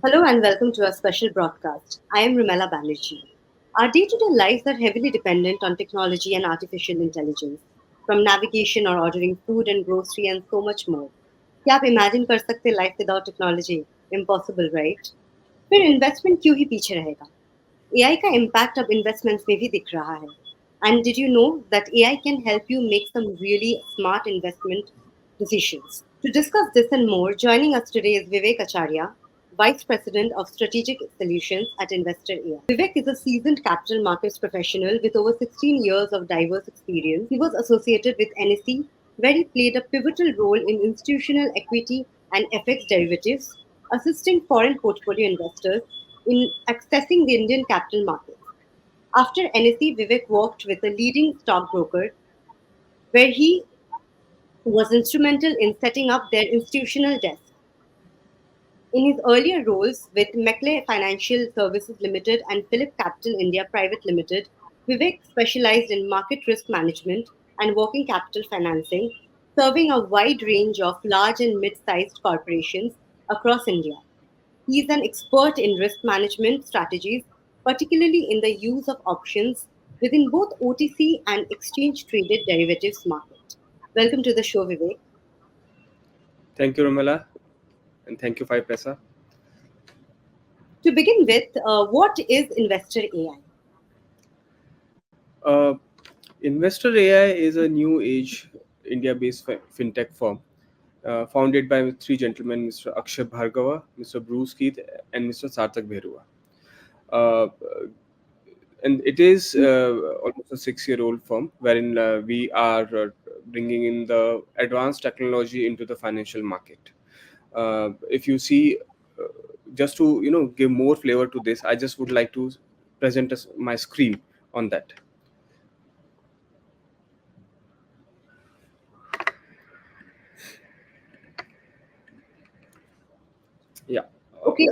Hello and welcome to our special broadcast. I am Rumela Banerjee. Our day to day lives are heavily dependent on technology and artificial intelligence, from navigation or ordering food and grocery and so much more. क्या आप imagine कर सकते life without technology? Impossible, right? फिर investment क्यों ही पीछे रहेगा? AI का impact अब investments में भी दिख रहा है. And did you know that AI can help you make some really smart investment decisions? To discuss this and more, joining us today is Vivek Acharya, Vice President of Strategic Solutions at Investor AI. Vivek is a seasoned capital markets professional with over 16 years of diverse experience. He was associated with NSE, where he played a pivotal role in institutional equity and FX derivatives, assisting foreign portfolio investors in accessing the Indian capital markets. After NSE, Vivek worked with a leading stockbroker where he was instrumental in setting up their institutional desk. In his earlier roles with Meckley Financial Services Limited and Phillip Capital India Private Limited, Vivek specialized in market risk management and working capital financing, serving a wide range of large and mid sized corporations across India. He is an expert in risk management strategies, particularly in the use of options within both OTC and exchange traded derivatives market. Welcome to the show, Vivek. Thank you, Romela, and thank you, 5paisa. To begin with, what is Investor AI? Uh, Investor AI is a new age India-based fintech firm founded by three gentlemen, Mr. Akshay Bhargava, Mr. Bruce Keith, and Mr. Sarthak Bherua. Uh, and it is almost a 6-year-old firm wherein we are bringing in the advanced technology into the financial market. If you see, uh, just to give more flavor to this, I just would like to present my screen on that. Yeah. Okay.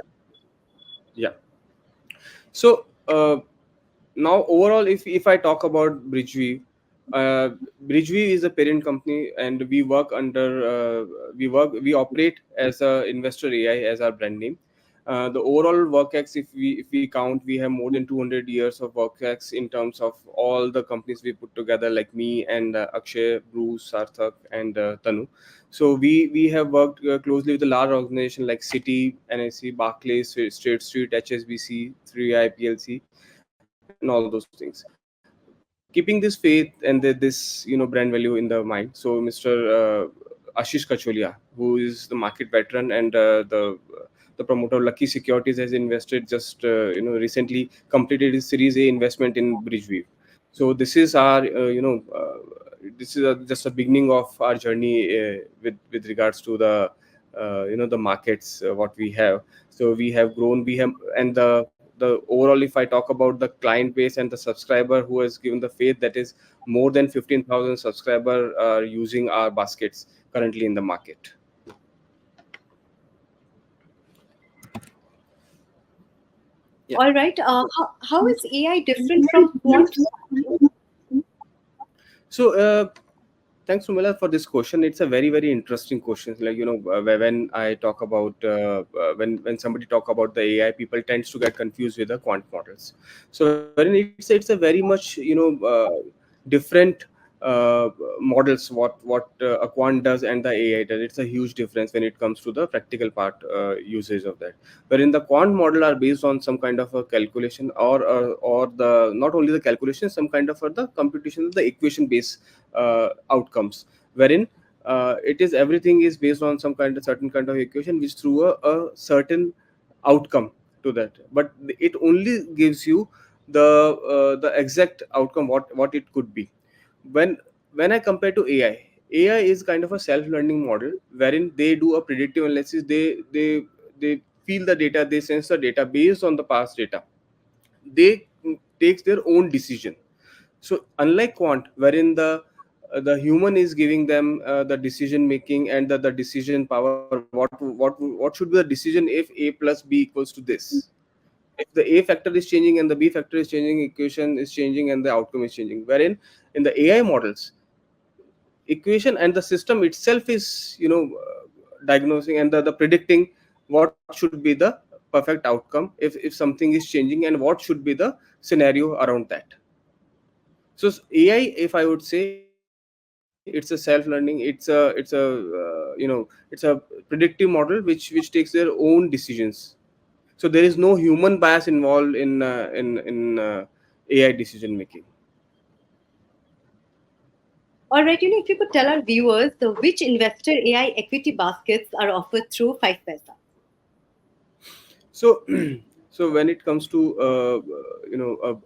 Yeah. So now overall, if I talk about Bridgeview, uh, Bridgeview is a parent company, and we work under we operate as a Investor AI as our brand name. The overall WorkX, if we count, we have more than 200 years of WorkX in terms of all the companies we put together, like me and Akshay, Bruce, Sarthak, and Tanu. So we have worked closely with a large organization like Citi, NSE, Barclays, State Street, HSBC, 3i PLC, and all those things. Keeping this faith and this brand value in the mind. So Mr. Ashish Kacholia, who is the market veteran and the promoter of Lucky Securities, has invested just recently completed his Series A investment in Bridgeview. So this is our this is just a beginning of our journey with regards to the the markets what we have. So we have grown, we have, and the overall, if I talk about the client base and the subscriber who has given the faith, that is more than 15,000 subscriber are using our baskets currently in the market. Yeah. All right. How is AI different from quant? So thanks, Sumila, for this question. It's a very, very interesting question. Like, when I talk about when somebody talk about the AI, people tends to get confused with the quant models. So when it's a very much different models what a quant does and the AI does. It's a huge difference when it comes to the practical part usage of that. Wherein the quant model are based on some kind of a calculation, or the not only the calculation, some kind of the computation, the equation based outcomes, wherein it is everything is based on some kind of certain kind of equation which through a certain outcome to that, but it only gives you the exact outcome what it could be. When when I compare to AI is kind of a self-learning model wherein they do a predictive analysis. They feel the data, they sense the data based on the past data. They takes their own decision. So unlike quant, wherein the human is giving them the decision making and the decision power, what should be the decision if A plus B equals to this. If the A factor is changing and the B factor is changing, equation is changing and the outcome is changing. Wherein in the AI models, equation and the system itself is diagnosing and the predicting what should be the perfect outcome if something is changing, and what should be the scenario around that. So AI, if I would say, it's a self-learning, it's a predictive model which takes their own decisions. So there is no human bias involved in AI decision making. All right, if you could tell our viewers which investor AI equity baskets are offered through 5paisa. So so when it comes to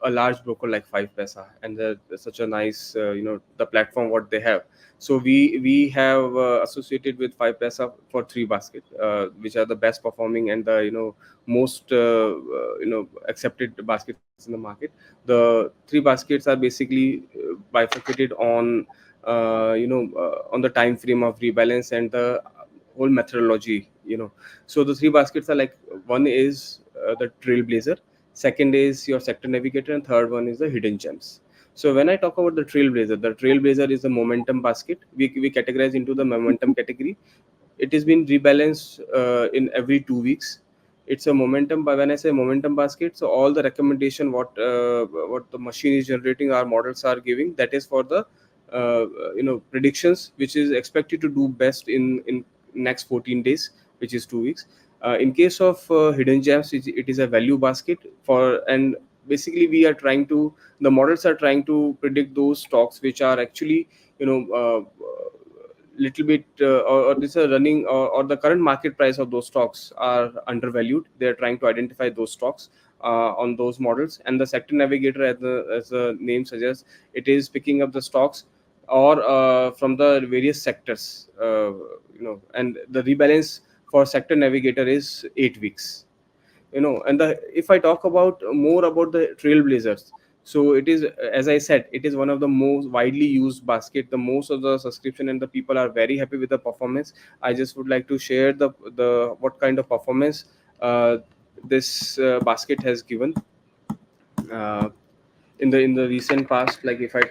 a large broker like 5paisa, and they're such a nice the platform what they have. So we have associated with 5paisa for three baskets, which are the best performing and the most accepted baskets in the market. The three baskets are basically bifurcated on the time frame of rebalance and the whole methodology. So the three baskets are like, one is the Trailblazer, second is your Sector Navigator, and third one is the Hidden Gems. So when I talk about the Trailblazer is the momentum basket. We categorize into the momentum category. It has been rebalanced in every 2 weeks. It's a momentum. But when I say momentum basket, so all the recommendation what the machine is generating, our models are giving, that is for the predictions, which is expected to do best in next 14 days, which is 2 weeks. In case of Hidden Gems, it is a value basket for, and basically we are trying to, the models are trying to predict those stocks which are actually little bit or this are running, or the current market price of those stocks are undervalued. They are trying to identify those stocks on those models. And the Sector Navigator, as the name suggests, it is picking up the stocks or from the various sectors, and the rebalance for Sector Navigator is 8 weeks. And if I talk about more about the Trailblazers, so it is, as I said, it is one of the most widely used basket, the most of the subscription, and the people are very happy with the performance. I just would like to share the what kind of performance this basket has given uh, in the recent past. Like if I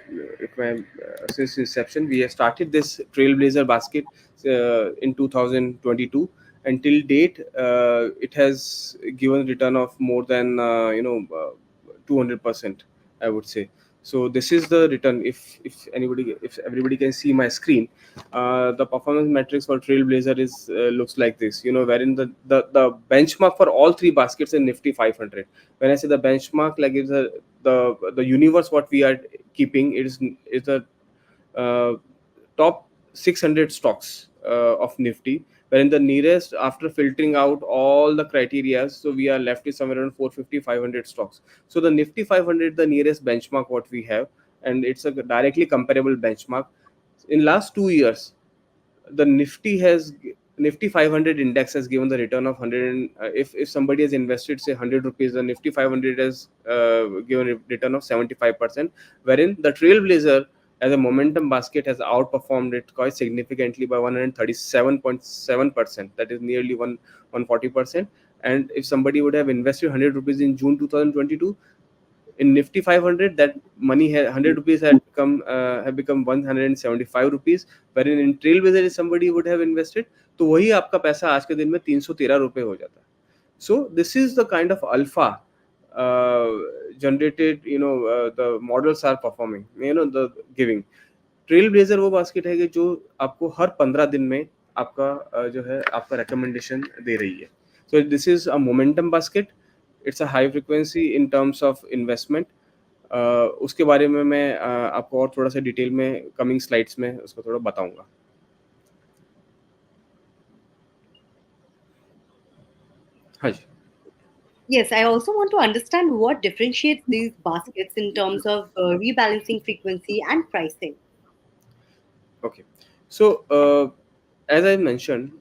since inception, we have started this Trailblazer basket in 2022. Until date, it has given return of more than 200%, I would say. So this is the return. If everybody can see my screen, the performance metrics for Trailblazer is looks like this. Wherein the benchmark for all three baskets is Nifty 500. When I say the benchmark, like it's the universe what we are keeping, is the uh, top 600 stocks of Nifty, wherein the nearest, after filtering out all the criteria, so we are left with somewhere around 450 500 stocks. So the Nifty 500, the nearest benchmark what we have, and it's a directly comparable benchmark. In last 2 years, the Nifty 500 index has given the return of 100. If somebody has invested say 100 rupees, the Nifty 500 has given a return of 75%, wherein the Trailblazer as a momentum basket has outperformed it quite significantly by 137.7%. That is nearly 140%. And if somebody would have invested 100 rupees in June 2022, in Nifty 500, that money 100 rupees have become 175 rupees, wherein in Trailblazer if somebody would have invested, तो वही आपका पैसा आज के दिन में 313 रुपए हो जाता है. So this is the kind of alpha generated, the models are performing, the giving. Trailblazer वो बास्केट है कि जो आपको हर 15 दिन में आपका जो है आपका रिकमेंडेशन दे रही है. So this is a momentum basket. It's a high frequency in terms of investment. उसके बारे में मैं आपको और थोड़ा सा डिटेल में कमिंग स्लाइड्स में उसको थोड़ा बताऊंगा. हाँ जी. Yes, I also want to understand what differentiates these baskets in terms of rebalancing frequency and pricing. Okay. So as I mentioned,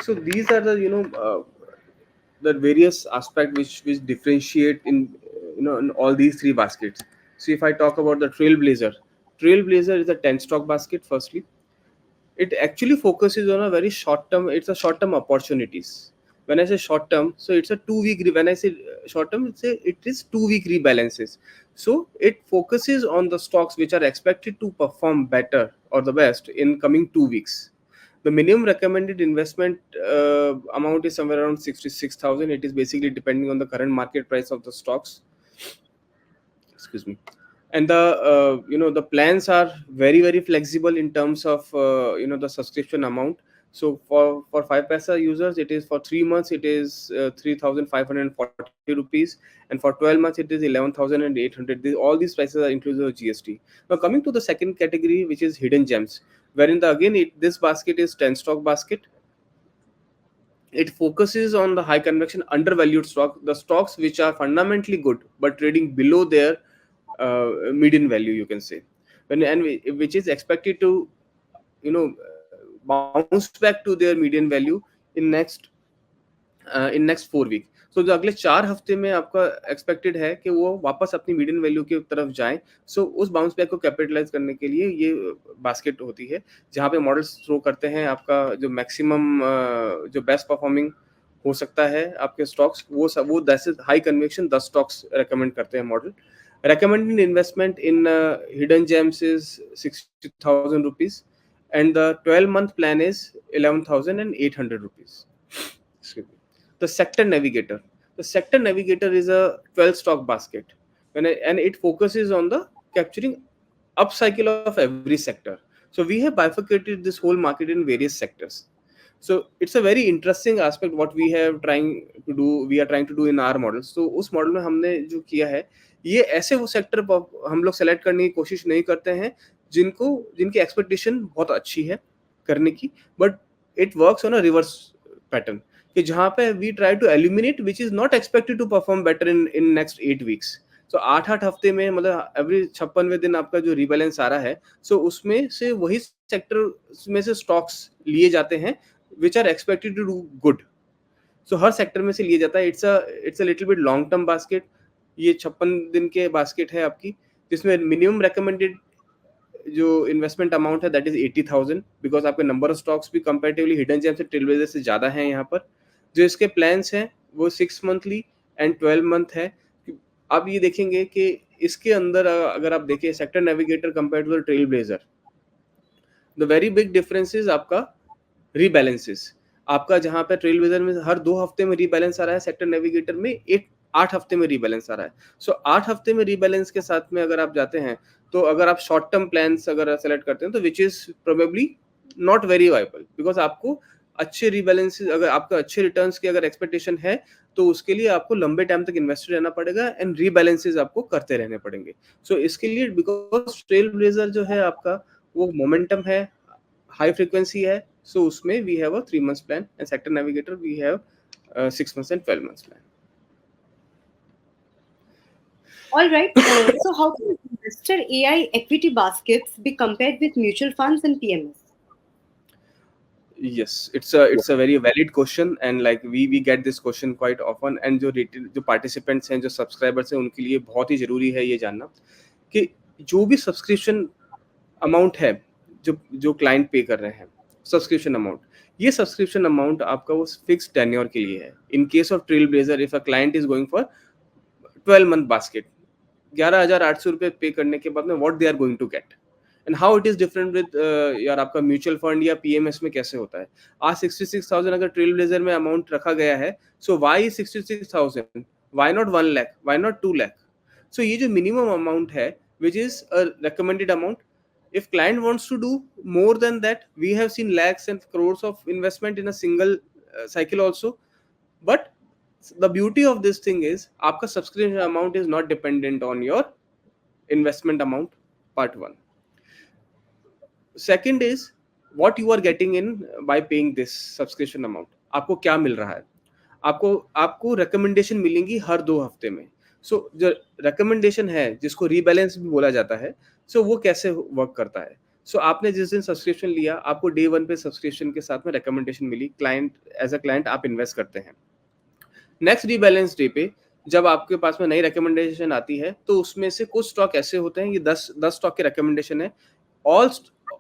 so these are the various aspect which differentiate in all these three baskets. So if I talk about the Trailblazer is a 10 stock basket. Firstly, it actually focuses on a very short term, it's a short term opportunities. When I say short term, so it's a 2 week when I say short term, it is 2 week rebalances. So it focuses on the stocks which are expected to perform better or the best in coming 2 weeks. The minimum recommended investment amount is somewhere around 66,000. It is basically depending on the current market price of the stocks. Excuse me. And the the plans are very flexible in terms of the subscription amount. So for 5 paisa users, it is for 3 months it is 3,540 rupees, and for 12 months it is 11,800. All these prices are inclusive of GST. Now coming to the second category, which is hidden gems, wherein this basket is 10 stock basket. It focuses on the high conviction undervalued stock, the stocks which are fundamentally good but trading below their median value, you can say, which is expected to bounce back to their median value in next 4 week. So जो अगले 4 हफ्ते में आपका expected है कि वो वापस अपनी मीडियन वैल्यू की तरफ जाएं. सो उस बाउंस बैक को कैपिटलाइज करने के लिए ये बास्केट होती है, जहाँ पे मॉडल्स थ्रो करते हैं आपका जो मैक्सिमम जो बेस्ट परफॉर्मिंग हो सकता है आपके स्टॉक्स, वो that's high conviction 10 stocks recommend करते हैं model. Recommended investment in hidden gems is 60,000 rupees, and the 12-month plan is 11,800 rupees. Excuse me. The sector navigator. The sector navigator is a 12 stock basket, and it focuses on the capturing upcycle of every sector. So we have bifurcated this whole market in various sectors. So it's a very interesting aspect what we are trying to do in our models. So उस model में हमने जो किया है, ये ऐसे वो sector हम लोग सेलेक्ट करने की कोशिश नहीं करते हैं जिनकी एक्सपेक्टेशन बहुत अच्छी है करने की, but it works on a reverse pattern, कि जहाँ पे we try to eliminate which is not expected to perform better in next 8 weeks. So 8 हफ्ते में, मतलब एवरी 56वें दिन आपका जो रिबैलेंस आ रहा है, सो उसमें से वही सेक्टर में से स्टॉक्स लिए जाते हैं which are expected to do good. So हर सेक्टर में से लिए जाता है. It's a little bit long term basket. ये 56 दिन के बास्केट है आपकी, जिसमें मिनिमम रेकमेंडेड जो इन्वेस्टमेंट अमाउंट है दैट इज 80,000, बिकॉज आपके नंबर ऑफ स्टॉक्स भी कंपैरेटिवली हिडन जेम से ट्रेलब्लेजर से ज्यादा है यहाँ पर. जो इसके प्लान्स हैं वो 6 मंथली एंड 12 मंथ है. आप ये देखेंगे कि इसके अंदर अगर आप देखें sector navigator compare to the trail blazer, the very big difference is आपका रीबैलेंसेस. आपका जहाँ पे ट्रेल ब्लेजर में हर 2 हफ्ते में रीबैलेंस आ रहा है, सेक्टर नेविगेटर में 8 हफ्ते में रीबैलेंस आ रहा है. सो 8 हफ्ते में रीबैलेंस के साथ में अगर आप जाते हैं, तो अगर आप शॉर्ट टर्म प्लान्स अगर सेलेक्ट करते हैं, तो which is probably not very viable, because आपको अच्छे रीबैलेंस, अगर आपका अच्छे रिटर्न्स की अगर एक्सपेक्टेशन है, तो उसके लिए आपको लंबे टाइम तक इन्वेस्टेड रहना पड़ेगा एंड रीबैलेंसेस आपको करते रहने पड़ेंगे. सो इसके लिए बिकॉज ट्रेल ब्लेजर जो है आपका वो मोमेंटम है, हाई फ्रीक्वेंसी है, सो उसमें we have a 3 months plan, and sector navigator we have 6 months and 12 months plan. All right. So how can investor AI equity baskets be compared with mutual funds and PMS? Yes, it's a very valid question, and like we get this question quite often, and जो participants हैं, जो subscribers हैं, उनके लिए बहुत ही जरूरी है ये जानना कि जो भी सब्सक्रिप्शन अमाउंट है जो क्लाइंट पे कर रहे हैं, सब्सक्रिप्शन अमाउंट, ये सब्सक्रिप्शन अमाउंट आपका वो फिक्स टेन्योर के लिए है. In case of trailblazer, if a client is going for 12 month basket, 11,800 रुपए पे करने के बाद में what they are going to get, and how it is different with यार आपका म्यूचुअल फंड या पीएमएस में कैसे होता है. आज 66,000 अगर ट्रेल ब्लेजर में अमाउंट रखा गया है, so why 66,000, why not 1 lakh, why not 2 lakh. So ये जो मिनिमम अमाउंट है which is a recommended amount, if client wants to do more than that, we have seen lakhs and crores of investment in a single cycle also. But the beauty of this thing is आपका subscription amount is not dependent on your investment amount, part 1. Second is what you are getting in by paying this subscription amount. आपको क्या मिल रहा है? आपको recommendation मिलेंगी हर 2 हफ्ते में. सो जो रिकमेंडेशन है, जिसको रीबैलेंस भी बोला जाता है, सो वो कैसे वर्क करता है. सो आपने जिस दिन सब्सक्रिप्शन लिया, आपको डे 1 पे सब्सक्रिप्शन के साथ में रिकमेंडेशन मिली, क्लाइंट एज अ क्लाइंट आप इन्वेस्ट करते हैं. नेक्स्ट रीबैलेंस डे पे जब आपके पास में नई रिकमेंडेशन आती है, तो उसमें से कुछ स्टॉक ऐसे होते हैं, ये 10 स्टॉक के रिकमेंडेशन है.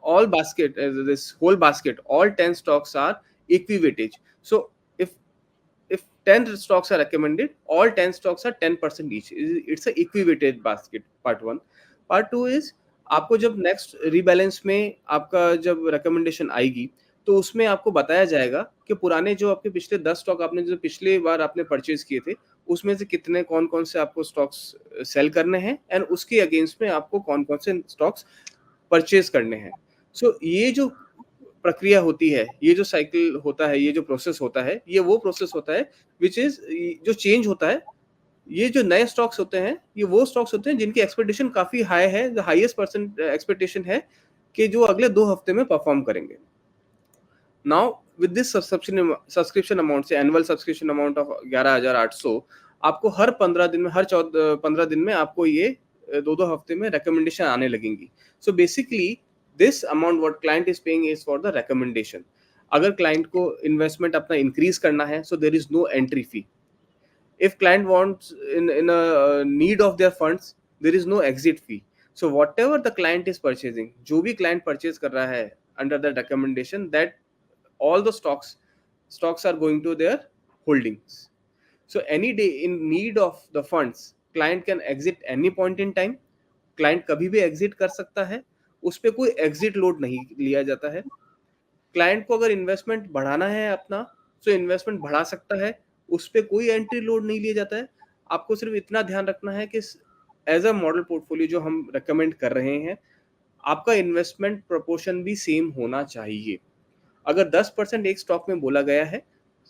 all basket, this whole basket, all 10 stocks are equiveightage. So if 10 stocks are recommended, all 10 stocks are 10% each. It's a equiveighted basket, part 1. part 2 is आपको जब नेक्स्ट रीबैलेंस में आपका जब रिकमेंडेशन आएगी, तो उसमें आपको बताया जाएगा कि पुराने जो आपके पिछले 10 स्टॉक आपने जो पिछली बार आपने परचेज़ किए थे, उसमें से कितने कौन-कौन से आपको स्टॉक्स सेल करने हैं एंड उसके अगेंस्ट में आपको कौन-कौन से स्टॉक्स परचेज़ करने हैं। सो ये जो प्रक्रिया होती है, ये जो साइकिल होता है, ये जो प्रोसेस होता है, ये वो प्रोसेस होता है व्हिच इज़ जो चेंज होता है, ये जो नए स्टॉक्स होते हैं, ये वो स्टॉक्स होते हैं जिनकी एक्सपेक्टेशन काफ़ी हाई है, द हाईएस्ट परसेंट एक्सपेक्टेशन है कि जो अगले 2 हफ्ते में परफ़ॉर्म करेंगे। Now with this subscription amount से एनुअल सब्सक्रिप्शन अमाउंट ऑफ 11,800 आपको हर 15 दिन में, हर 15 दिन में आपको ये 2-2 हफ्ते में रिकमेंडेशन आने लगेंगी। So basically this amount what client is paying is for the recommendation. अगर क्लाइंट को इन्वेस्टमेंट अपना इंक्रीज करना है, so there is no entry fee. If client wants in a need of their funds, there is no exit fee. So whatever the client is purchasing, जो भी client purchase कर रहा है under the recommendation, that all the stocks are going to their holdings. So any day in need of the funds, client can exit any point in time. client कभी भी exit कर सकता है, उस पे कोई exit load नहीं लिया जाता है। क्लाइंट को अगर इन्वेस्टमेंट बढ़ाना है अपना, तो इन्वेस्टमेंट बढ़ा सकता है, उस पे कोई एंट्री लोड नहीं लिया जाता है। आपको सिर्फ इतना ध्यान रखना है कि एज अ मॉडल पोर्टफोलियो जो हम रिकमेंड कर रहे हैं, आपका इन्वेस्टमेंट प्रोपोर्शन भी सेम होना चाहिए। अगर 10% एक स्टॉक में बोला गया है,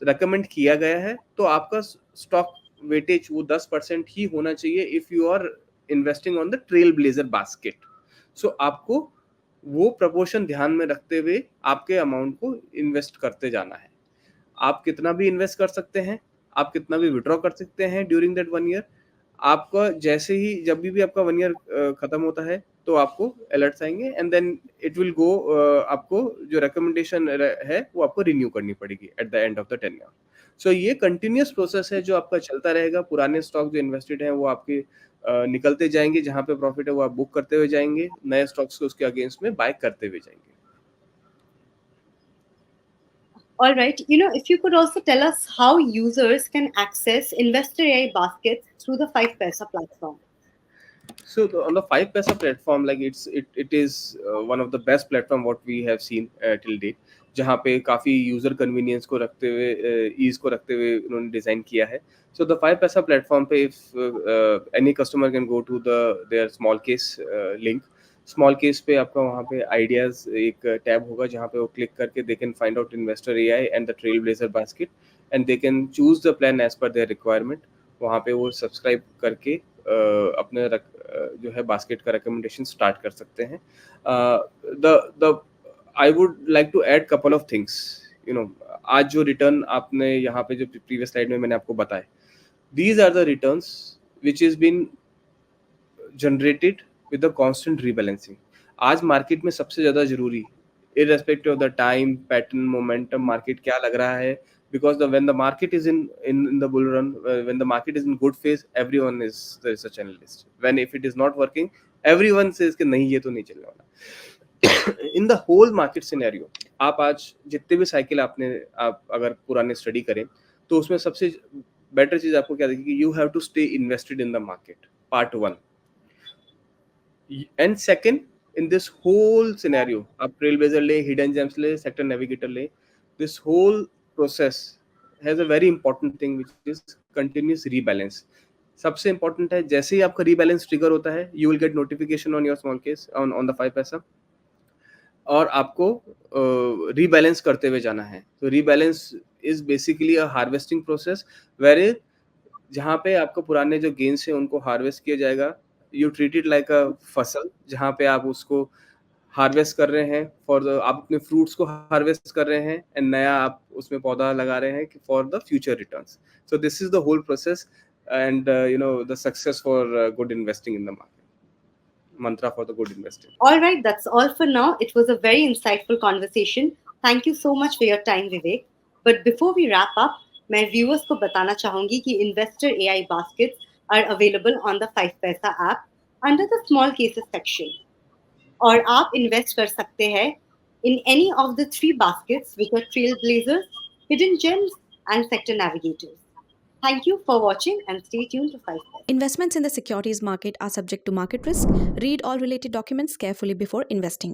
रिकमेंड किया गया है, तो आपका स्टॉक वेटेज वो 10% ही होना चाहिए if you are investing on the trail blazer basket. So आपको वो प्रपोर्शन ध्यान में रखते हुए आपके अमाउंट को इन्वेस्ट करते जाना है। आप कितना भी इन्वेस्ट कर सकते हैं, आप कितना भी विड्रॉ कर सकते हैं ड्यूरिंग दैट 1 ईयर। आपका जैसे ही जब भी आपका 1 ईयर खत्म होता है, तो आपको अलर्ट्स आएँगे and then it will go आपको जो रिकमेंडेशन है वो आपको रिन्यू करनी पड़ेगी at the end of the tenure. So ये कंटिन्यूअस प्रोसेस है जो आपका चलता रहेगा। पुराने स्टॉक जो इन्वेस्टेड हैं वो आपके निकलते जाएँगे, जहाँ पे प्रॉफिट है वो आप बुक करते हुए जाएँगे, नए स्टॉक्स को उसके अगेंस्ट में बाय करते हुए जाएँगे। All right. If you could also tell us how users can access Investor AI baskets through the 5paisa platform. So on the 5paisa platform, like it is one of the best platform what we have seen till date, जहाँ पे काफी user convenience को रखते हुए, ease को रखते हुए उन्होंने डिजाइन किया है। सो द 5paisa प्लेटफॉर्म पे if any customer can go to the their small case link. Small case पे आपका वहाँ पे आइडियाज एक टैब होगा जहाँ पे वो क्लिक करके they can find out investor AI and the trail blazer basket and they can choose the plan as per their requirement. वहाँ पे वो सब्सक्राइब करके अपने जो है बास्केट का रिकमेंडेशन स्टार्ट कर सकते हैं। The I would like to add couple of things. आज जो रिटर्न आपने यहाँ पे जो प्रीवियस स्लाइड में मैंने आपको बताया, these are the returns which is been generated with the constant rebalancing. आज मार्केट में सबसे ज्यादा जरूरी, irrespective of the time, pattern, momentum, market क्या लग रहा है, because when the market is in the bull run, when the market is in good phase, everyone is the research analyst. When if it is not working, everyone says कि नहीं ये तो नहीं चलने वाला। In the whole market scenario, आप आज जितने भी साइकिल आप अगर पुराने स्टडी करें, तो उसमें सबसे बेटर चीज आपको क्या दिखेगी, you have to stay invested in the market, part 1। And second, in this whole scenario, आप trailblazer ले, hidden gems ले, sector navigator ले, this whole process has a very important thing which is continuous rebalance. सबसे important है, जैसे ही आपका rebalance trigger होता है, you will get notification on your small case on the 5paisa, और आपको rebalance करते हुए जाना है। तो rebalance is basically a harvesting process where जहाँ पे आपको पुराने जो गेन्स हैं उनको हार्वेस्ट किया जाएगा। यू ट्रीट इट लाइक अ फसल, जहाँ पे आप उसको हार्वेस्ट कर रहे हैं आप अपने फ्रूट्स को हार्वेस्ट कर रहे हैं एंड नया आप उसमें पौधा लगा रहे हैं for the future returns. So this is the whole process and the success for good investing in the market, mantra for the good investing. All right, that's all for now. It was a very insightful conversation. Thank you so much for your time, Vivek. But before we wrap up, मैं viewers को बताना चाहूंगी कि Investor AI baskets are available on the 5paisa app under the small cases section. और आप invest कर सकते हैं in any of the 3 baskets which are Trailblazers, Hidden Gems, and Sector Navigators. Thank you for watching and stay tuned to 5paisa. Investments in the securities market are subject to market risk. Read all related documents carefully before investing.